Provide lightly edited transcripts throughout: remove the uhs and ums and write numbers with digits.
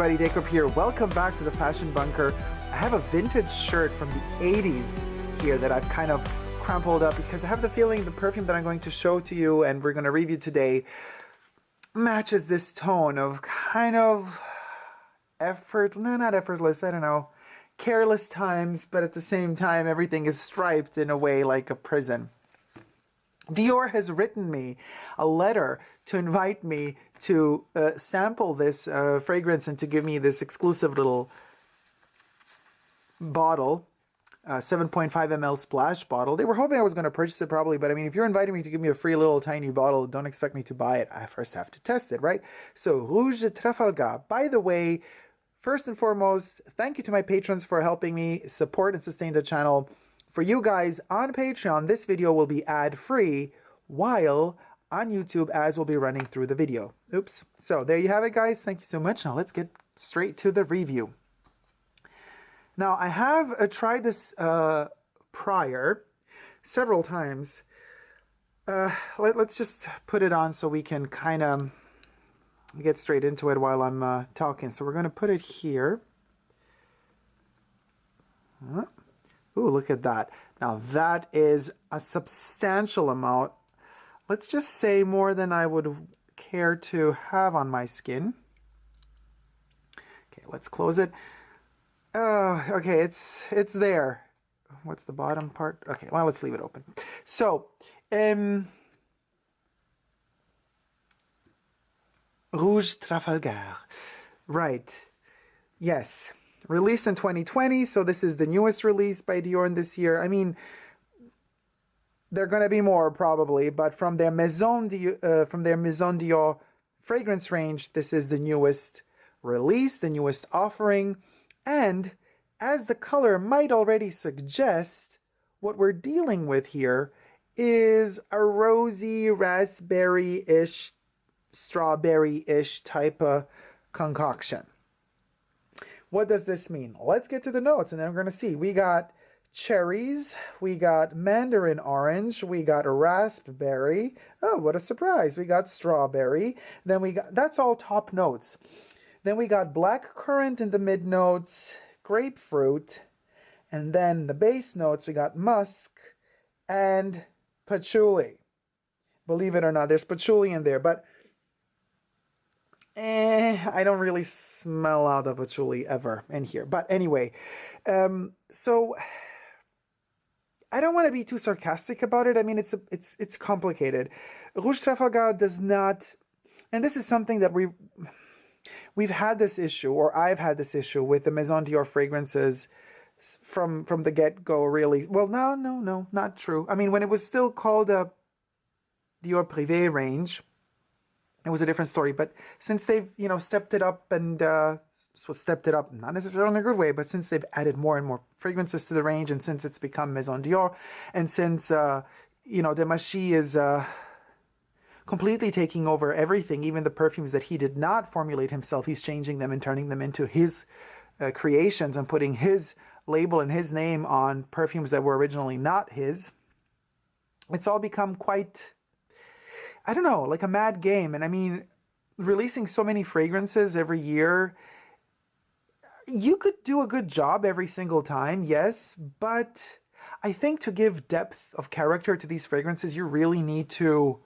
everybody, Dacob here. Welcome back to the Fashion Bunker. I have a vintage shirt from the 80s here that I've kind of crumpled up because I have the feeling the perfume that I'm going to show to you and we're going to review today matches this tone of kind of not effortless, I don't know, careless times, but at the same time everything is striped in a way like a prison. Dior has written me a letter to invite me to sample this fragrance and to give me this exclusive little bottle, 7.5 ml splash bottle. They were hoping I was going to purchase it probably, but I mean, if you're inviting me to give me a free little tiny bottle, don't expect me to buy it. I first have to test it, right? So, Rouge Trafalgar. By the way, first and foremost, thank you to my patrons for helping me support and sustain the channel. For you guys on Patreon, this video will be ad-free, while on YouTube ads will be running through the video. Oops. So there you have it, guys. Thank you so much. Now let's get straight to the review. Now I have tried this prior several times. Let's just put it on so we can kind of get straight into it while I'm talking. So we're going to put it here. Ooh, look at that. Now that is a substantial amount. Let's just say more than I would care to have on my skin. Okay, let's close it. Okay, it's there. What's the bottom part? Okay, well, let's leave it open. So, Rouge Trafalgar. Right. Yes. Released in 2020, so this is the newest release by Dior in this year. I mean, there are going to be more probably, but from their Maison Dior fragrance range, this is the newest release, the newest offering. And as the color might already suggest, what we're dealing with here is a rosy, raspberry-ish, strawberry-ish type of concoction. What does this mean? Let's get to the notes and then we're going to see. We got cherries, we got mandarin orange, we got raspberry. Oh, what a surprise. We got strawberry. Then we got, that's all top notes. Then we got black currant in the mid notes, grapefruit, and then the base notes, we got musk and patchouli. Believe it or not, there's patchouli in there, but I don't really smell out of patchouli ever in here. But anyway, so I don't want to be too sarcastic about it. I mean, it's complicated. Rouge Trafalgar does not, and this is something that we've had this issue, or I've had this issue with the Maison Dior fragrances from the get-go, really. Well, no, not true. I mean, when it was still called a Dior Privee range, it was a different story, but since they've, stepped it up and, stepped it up, not necessarily in a good way, but since they've added more and more fragrances to the range, and since it's become Maison Dior, and since, Demachy is completely taking over everything, even the perfumes that he did not formulate himself, he's changing them and turning them into his creations and putting his label and his name on perfumes that were originally not his. It's all become quite, I don't know, like a mad game. And I mean, releasing so many fragrances every year, you could do a good job every single time, yes, but I think to give depth of character to these fragrances, you really need to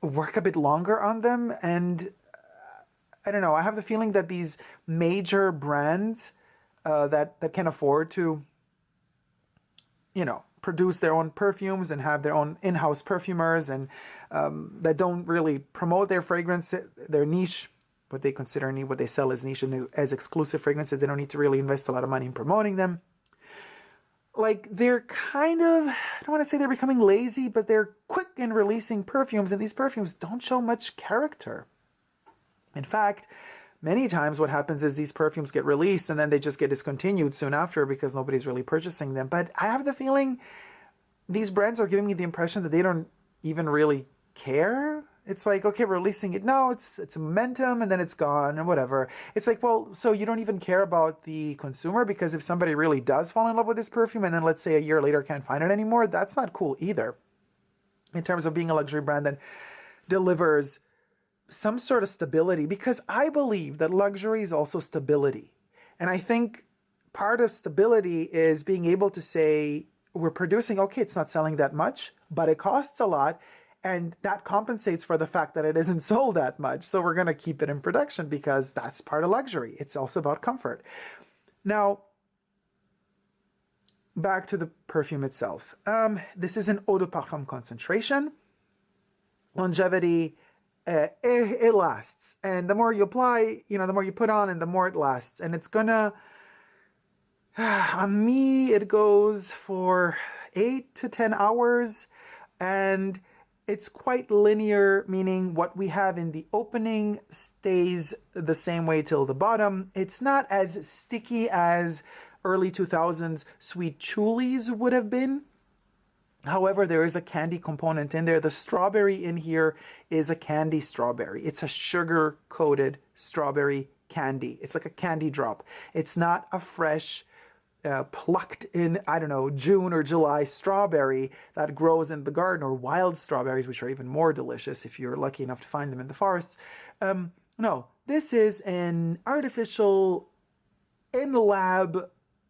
work a bit longer on them. And I don't know, I have the feeling that these major brands that can afford to, produce their own perfumes and have their own in-house perfumers and that don't really promote their fragrance, their niche, what they consider what they sell as niche and as exclusive fragrances. They don't need to really invest a lot of money in promoting them. Like, they're kind of, I don't want to say they're becoming lazy, but they're quick in releasing perfumes, and these perfumes don't show much character. In fact, many times what happens is these perfumes get released and then they just get discontinued soon after because nobody's really purchasing them. But I have the feeling these brands are giving me the impression that they don't even really care. It's like, okay, we're releasing it now, it's a momentum, and then it's gone, and whatever. It's like, well, so you don't even care about the consumer, because if somebody really does fall in love with this perfume and then let's say a year later can't find it anymore, that's not cool either. In terms of being a luxury brand that delivers some sort of stability, because I believe that luxury is also stability. And I think part of stability is being able to say, we're producing, okay, it's not selling that much, but it costs a lot. And that compensates for the fact that it isn't sold that much. So we're going to keep it in production because that's part of luxury. It's also about comfort. Now, back to the perfume itself. This is an eau de parfum concentration. Longevity, it lasts. And the more you apply, the more you put on and the more it lasts. And it's gonna, on me, it goes for 8 to 10 hours. And it's quite linear, meaning what we have in the opening stays the same way till the bottom. It's not as sticky as early 2000s sweet chulis would have been. However, there is a candy component in there. The strawberry in here is a candy strawberry. It's a sugar-coated strawberry candy. It's like a candy drop. It's not a fresh, plucked in, I don't know, June or July strawberry that grows in the garden, or wild strawberries, which are even more delicious if you're lucky enough to find them in the forests. No, this is an artificial, in-lab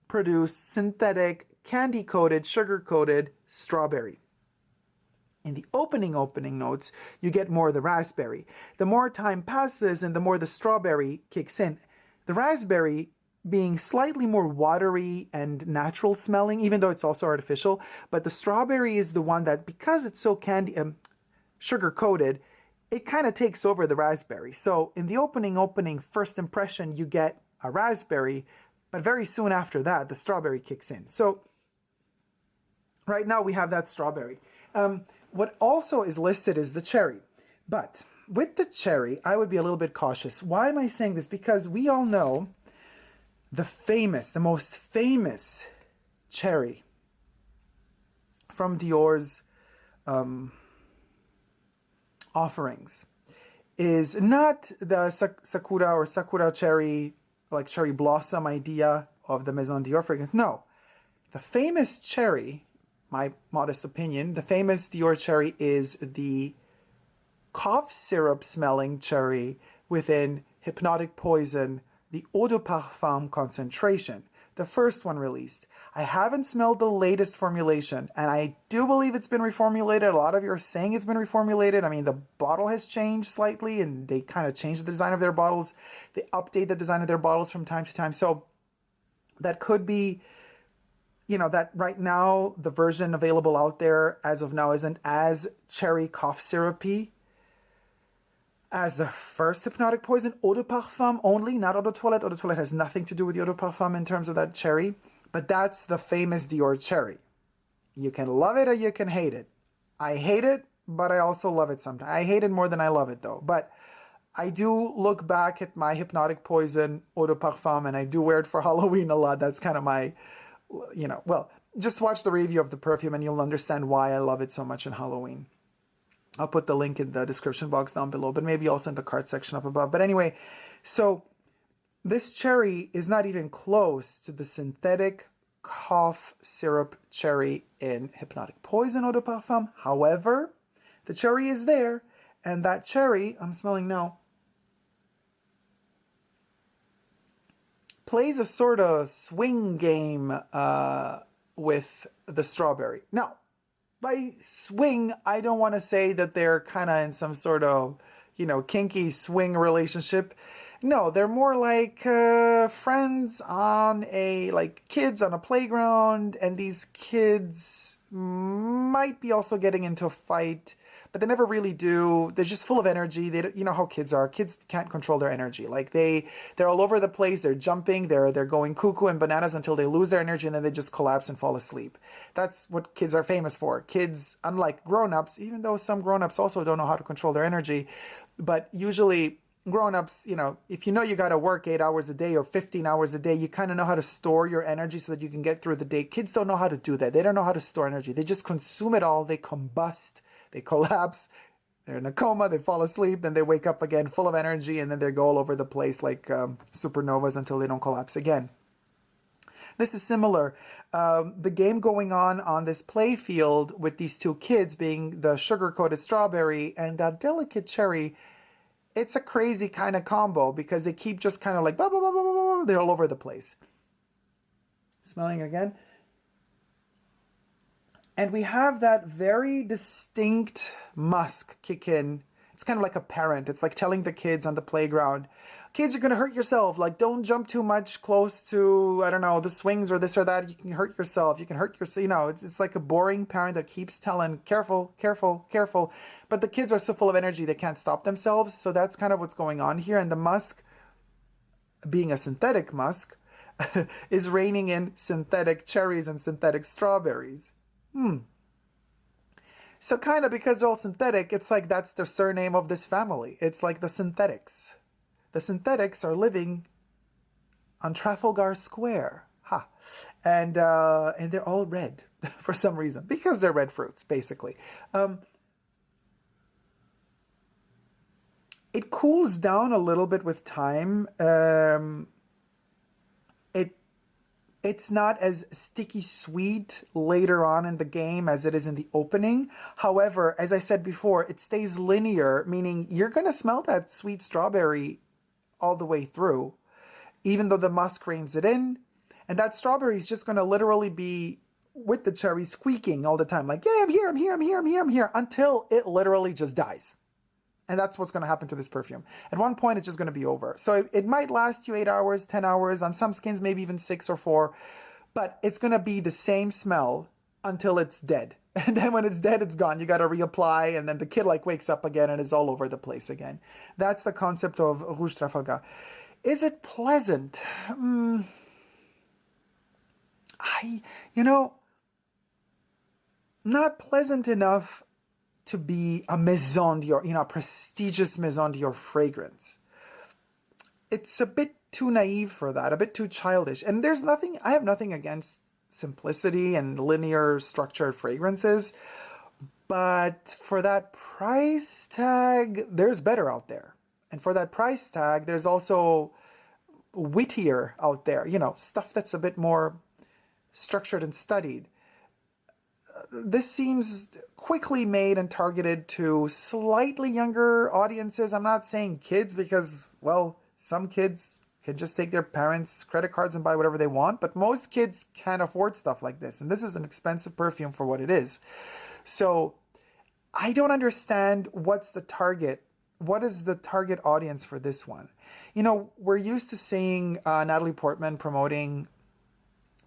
produced, synthetic, candy-coated, sugar-coated strawberry. In the opening notes, you get more of the raspberry. The more time passes and the more the strawberry kicks in. The raspberry being slightly more watery and natural smelling, even though it's also artificial, but the strawberry is the one that, because it's so sugar-coated, it kind of takes over the raspberry. So in the opening first impression, you get a raspberry, but very soon after that, the strawberry kicks in. So right now we have that strawberry. What also is listed is the cherry. But with the cherry, I would be a little bit cautious. Why am I saying this? Because we all know the most famous cherry from Dior's offerings is not the Sakura cherry, like cherry blossom idea of the Maison Dior fragrance. No, the famous cherry, my modest opinion, the famous Dior cherry is the cough syrup smelling cherry within Hypnotic Poison, the eau de parfum concentration, the first one released. I haven't smelled the latest formulation, and I do believe it's been reformulated. A lot of you are saying it's been reformulated. I mean, the bottle has changed slightly, and they kind of changed the design of their bottles. They update the design of their bottles from time to time. So that could be, that right now the version available out there as of now isn't as cherry cough syrupy as the first Hypnotic Poison eau de parfum only, not eau de toilette. Eau de toilette has nothing to do with the eau de parfum in terms of that cherry, but that's the famous Dior cherry. You can love it or you can hate it. I hate it, but I also love it sometimes. I hate it more than I love it though, but I do look back at my Hypnotic Poison eau de parfum, and I do wear it for Halloween a lot. That's kind of my, well, just watch the review of the perfume and you'll understand why I love it so much in Halloween. I'll put the link in the description box down below, but maybe also in the card section up above. But anyway, so this cherry is not even close to the synthetic cough syrup cherry in Hypnotic Poison eau de parfum. However, the cherry is there, and that cherry, I'm smelling now, plays a sort of swing game with the strawberry. Now, by swing, I don't want to say that they're kind of in some sort of, kinky swing relationship. No, they're more like friends like kids on a playground, and these kids might be also getting into a fight, but they never really do. They're just full of energy. They, how kids are. Kids can't control their energy. Like they're all over the place. They're jumping. They're going cuckoo and bananas until they lose their energy, and then they just collapse and fall asleep. That's what kids are famous for. Kids, unlike grown-ups, even though some grown-ups also don't know how to control their energy, but usually grown-ups, if you got to work 8 hours a day or 15 hours a day, you kind of know how to store your energy so that you can get through the day. Kids don't know how to do that. They don't know how to store energy. They just consume it all. They combust. They collapse, they're in a coma, they fall asleep, then they wake up again full of energy, and then they go all over the place like supernovas until they don't collapse again. This is similar. The game going on this play field with these two kids being the sugar-coated strawberry and that delicate cherry, it's a crazy kind of combo because they keep just kind of like blah, blah, blah, blah, blah, blah. They're all over the place. Smelling again. And we have that very distinct musk kick in. It's kind of like a parent. It's like telling the kids on the playground, kids, you're going to hurt yourself. Like, don't jump too much close to, I don't know, the swings or this or that. You can hurt yourself. You can hurt yourself. You know, it's like a boring parent that keeps telling, careful, careful, careful. But the kids are so full of energy, they can't stop themselves. So that's kind of what's going on here. And the musk, being a synthetic musk, is raining in synthetic cherries and synthetic strawberries. So kind of because they're all synthetic, it's like that's the surname of this family. It's like the synthetics. The synthetics are living on Trafalgar Square. Ha. And they're all red for some reason, because they're red fruits, basically. It cools down a little bit with time. It's not as sticky sweet later on in the game as it is in the opening. However, as I said before, it stays linear, meaning you're going to smell that sweet strawberry all the way through, even though the musk reins it in. And that strawberry is just going to literally be with the cherry squeaking all the time. Like, yeah, I'm here, I'm here, I'm here, I'm here, I'm here, until it literally just dies. And that's what's going to happen to this perfume. At one point, it's just going to be over. So it might last you 8 hours, 10 hours. On some skins, maybe even 6 or 4. But it's going to be the same smell until it's dead. And then when it's dead, it's gone. You got to reapply. And then the kid like wakes up again and is all over the place again. That's the concept of Rouge Trafalgar. Is it pleasant? Not pleasant enough to be a Maison Dior, a prestigious Maison Dior fragrance. It's a bit too naive for that, a bit too childish. And I have nothing against simplicity and linear structured fragrances, but for that price tag, there's better out there. And for that price tag, there's also wittier out there, stuff that's a bit more structured and studied. This seems quickly made and targeted to slightly younger audiences. I'm not saying kids because, well, some kids can just take their parents' credit cards and buy whatever they want, but most kids can't afford stuff like this. And this is an expensive perfume for what it is. So I don't understand what's the target. What is the target audience for this one? We're used to seeing Natalie Portman promoting,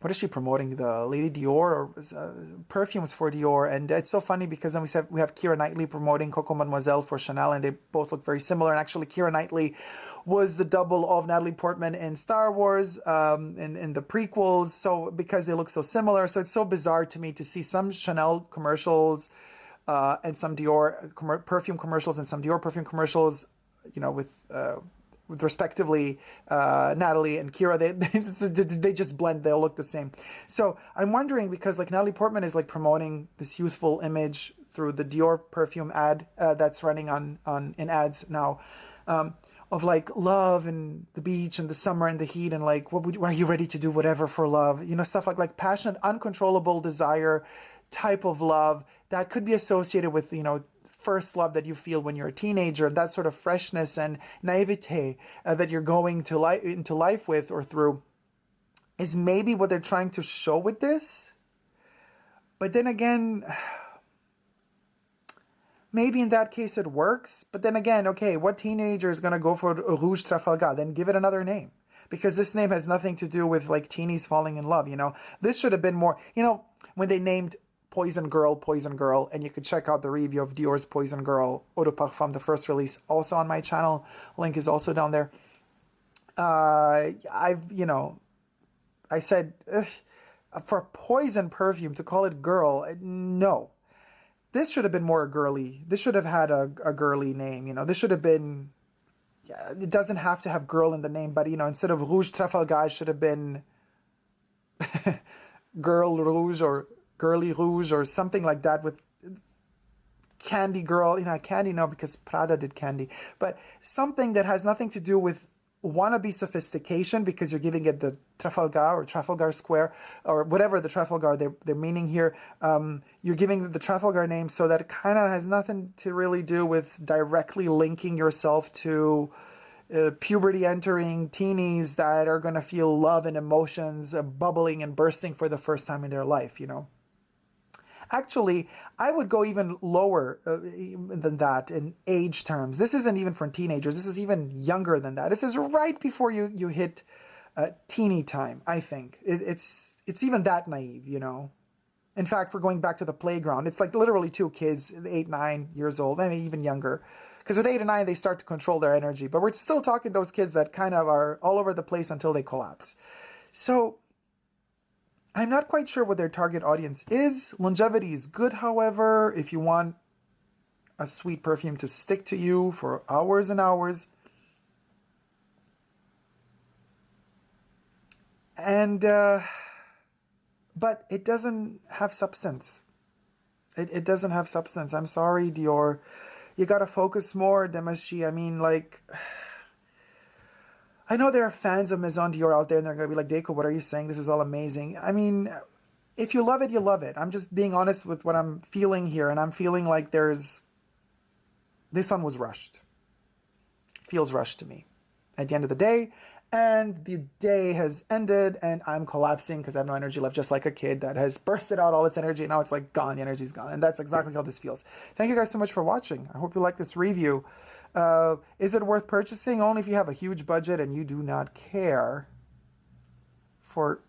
what is she promoting? The Lady Dior or perfumes for Dior. And it's so funny because then we have Keira Knightley promoting Coco Mademoiselle for Chanel, and they both look very similar. And actually, Keira Knightley was the double of Natalie Portman in Star Wars, in the prequels. So because they look so similar, so it's so bizarre to me to see some Chanel commercials and some Dior perfume commercials and some Dior perfume commercials, with respectively Natalie and Keira, they just blend. They'll look the same. So I'm wondering, because like Natalie Portman is like promoting this youthful image through the Dior perfume ad that's running in ads now, of like love and the beach and the summer and the heat and like are you ready to do whatever for love? Stuff like passionate, uncontrollable desire type of love that could be associated with first love that you feel when you're a teenager, that sort of freshness and naivete that you're going to into life with or through, is maybe what they're trying to show with this. But then again, maybe in that case it works. But then again, okay, what teenager is going to go for Rouge Trafalgar? Then give it another name. Because this name has nothing to do with like teenies falling in love, This should have been more, when they named Poison Girl, and you could check out the review of Dior's Poison Girl Eau de Parfum, the first release, also on my channel. Link is also down there. I said, for Poison perfume, to call it girl, no. This should have been more girly. This should have had a girly name, This should have been, it doesn't have to have girl in the name, but, instead of Rouge Trafalgar, it should have been Girl Rouge or Girly Rouge or something like that, with Candy Girl. Candy, no, because Prada did Candy. But something that has nothing to do with wannabe sophistication because you're giving it the Trafalgar or Trafalgar Square or whatever the Trafalgar they're meaning here. You're giving the Trafalgar name, so that it kind of has nothing to really do with directly linking yourself to puberty entering teenies that are going to feel love and emotions bubbling and bursting for the first time in their life, you know. Actually, I would go even lower than that in age terms. This isn't even for teenagers. This is even younger than that. This is right before you hit teeny time, I think. It's even that naive, you know. In fact, we're going back to the playground. It's like literally 2 kids, 8, 9 years old, maybe even younger. Because with 8 and 9, they start to control their energy. But we're still talking those kids that kind of are all over the place until they collapse. So I'm not quite sure what their target audience is. Longevity is good, however, if you want a sweet perfume to stick to you for hours and hours. And, but it doesn't have substance. It doesn't have substance. I'm sorry, Dior. You got to focus more, Demachi. I mean, like, I know there are fans of Maison Dior out there, and they're going to be like, Dacob, what are you saying? This is all amazing. I mean, if you love it, you love it. I'm just being honest with what I'm feeling here, and I'm feeling like this one was rushed. Feels rushed to me at the end of the day, and the day has ended, and I'm collapsing because I have no energy left, just like a kid that has bursted out all its energy, and now it's like gone, the energy's gone, and that's exactly how this feels. Thank you guys so much for watching. I hope you like this review. Is it worth purchasing? Only if you have a huge budget and you do not care for,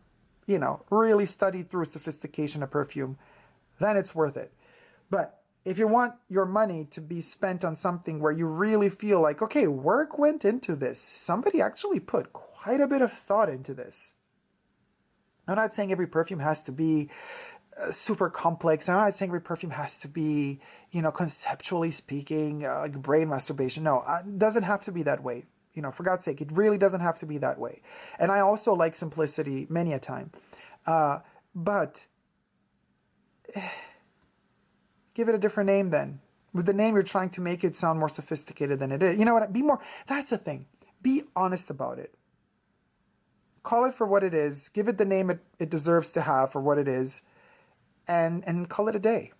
you know, really studied through sophistication of perfume, then it's worth it. But if you want your money to be spent on something where you really feel like, okay, work went into this. Somebody actually put quite a bit of thought into this. I'm not saying every perfume has to be super complex. I'm not saying every perfume has to be, you know, conceptually speaking, like brain masturbation. No, it doesn't have to be that way. You know, for God's sake, it really doesn't have to be that way. And I also like simplicity many a time. But give it a different name then. With the name, you're trying to make it sound more sophisticated than it is. You know what? Be more, that's the thing. Be honest about it. Call it for what it is. Give it the name it deserves to have for what it is. And call it a day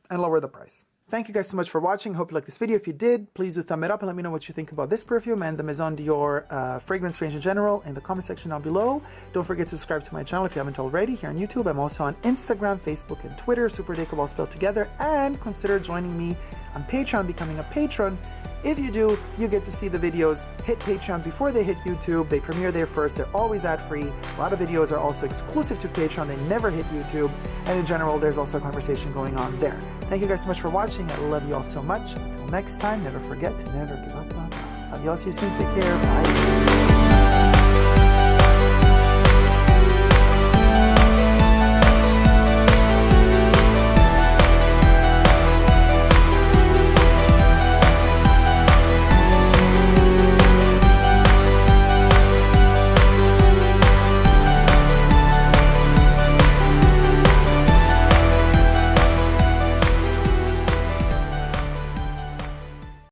and lower the price. Thank you guys so much for watching. Hope you liked this video. If you did, please do thumb it up and let me know what you think about this perfume and the Maison Dior fragrance range in general in the comment section down below. Don't forget to subscribe to my channel if you haven't already here on YouTube. I'm also on Instagram, Facebook, and Twitter, superdacob all spelled together. And consider joining me on Patreon, becoming a patron. If you do, you get to see the videos hit Patreon before they hit YouTube. They premiere there first. They're always ad-free. A lot of videos are also exclusive to Patreon. They never hit YouTube. And in general, there's also a conversation going on there. Thank you guys so much for watching. I love you all so much. Until next time, never forget to never give up on love. Love you all. See you soon. Take care. Bye.